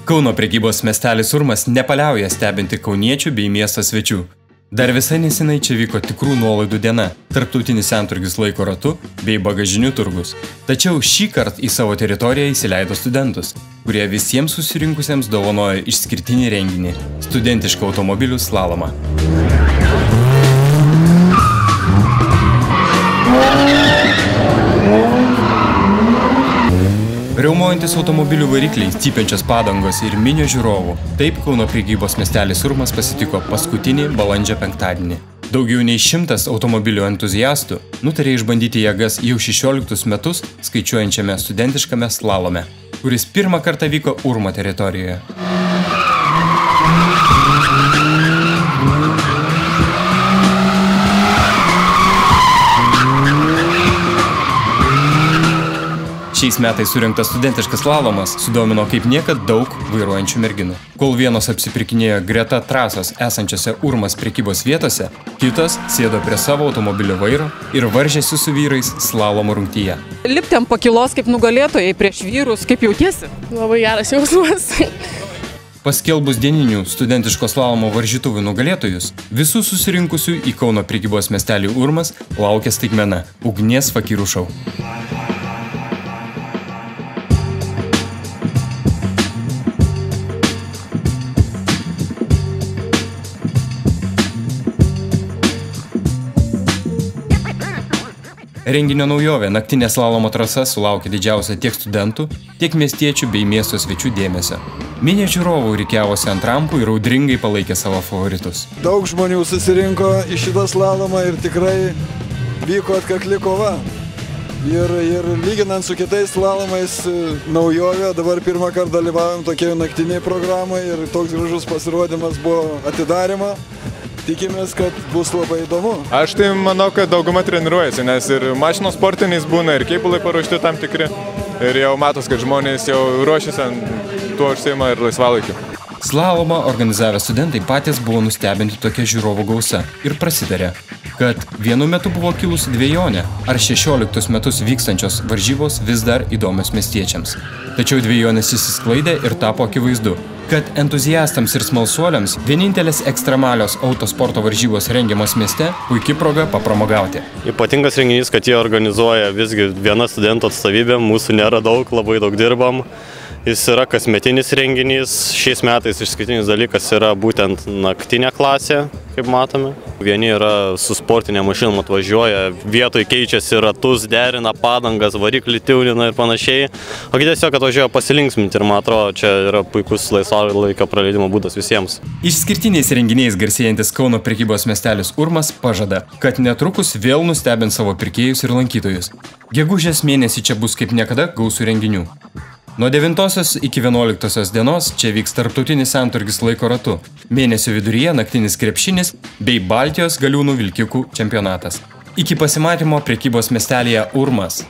Kauno prekybos miestelis Urmas nepaliauja stebinti kauniečių bei miesto svečių. Dar visai nesenai čia vyko tikrų nuolaidų diena, tarptautinis senturgis laiko ratu bei bagažinių turgus. Tačiau šį kartą į savo teritoriją įsileido studentus, kurie visiems susirinkusiems dovanojo išskirtinį renginį – studentišką automobilių slalomą. Riaumojantis automobilių varikliai, cypiančios padangos ir minio žiūrovų. Taip Kauno prekybos miestelis Urmas pasitiko paskutinį balandžio penktadienį. Daugiau nei 100 automobilių entuziastų nutarė išbandyti jėgas jau 16 metus skaičiuojančiame studentiškame slalome, kuris pirmą kartą vyko Urmo teritorijoje. Šiais metais surinktas studentiškas slalomas sudomino kaip niekad daug vairuojančių merginų. Kol vienos apsipirkinėjo greta trasos esančiose Urmas prekybos vietose, kitos sėdo prie savo automobilio vairo ir varžėsi su vyrais slalomo rungtyje. Lipti ant pakylos kaip nugalėtojai prieš vyrus, kaip jautiesi? Labai geras jausmas. Paskelbus dieninių studentiško slalomo varžytuvių nugalėtojus, visų susirinkusių į Kauno prekybos miestelį Urmas laukia staigmena – ugnies fakyrų šou. Renginio naujovė naktinė slalomo trasa sulaukė didžiausia tiek studentų, tiek miestiečių bei miesto svečių dėmesio. Minė žiūrovų rikiavosi ant rampų ir audringai palaikė savo favoritus. Daug žmonių susirinko į šitą slalomą ir tikrai vyko atkakli kova. Ir lyginant su kitais slalomais naujovė, dabar pirmą kartą dalyvavom tokioje naktiniai programai ir toks gražus pasirodymas buvo atidarimo. Tikimės, kad bus labai įdomu. Aš tai manau, kad dauguma treniruojasi, nes ir mašinos sportiniais būna, ir keibulai paruošti tam tikri. Ir jau matos, kad žmonės jau ruošiasi, tuo užsiima ir laisvalaikiu. Slalomą organizavę studentai patys buvo nustebinti tokia žiūrovų gausa ir prasitarė, kad vienu metu buvo kilusi dvejonė, ar 16 metus vykstančios varžybos vis dar įdomios miestiečiams. Tačiau dvejonės išsisklaidė ir tapo akivaizdu, kad entuziastams ir smalsuoliams vienintelės ekstremalios autosporto varžybos rengiamos mieste puikia proga papramogauti. Ypatingas renginys, kad jie organizuoja visgi viena studentų atstovybė, mūsų nėra daug, labai daug dirbam. Jis yra kasmetinis renginys, šiais metais išskirtinis dalykas yra būtent naktinė klasė, kaip matome. Vieni yra su sportinė mašinom atvažiuoja, vietoj keičiasi ratus, derina padangas, variklį tiunina ir panašiai. O kiti tiesiog atvažiuoja pasilinksminti ir man atrodo, čia yra puikus laisvalaikio praleidimo būdas visiems. Išskirtiniais renginiais garsėjantis Kauno prekybos miestelis Urmas pažada, kad netrukus vėl nustebins savo pirkėjus ir lankytojus. Gegužės mėnesį čia bus kaip niekada gausų renginių. Nuo 9 iki 11 dienos čia vyks tarptautinis senturgis laiko ratu, mėnesio viduryje naktinis krepšinis bei Baltijos galiūnų vilkikų čempionatas. Iki pasimatymo prekybos miestelyje Urmas.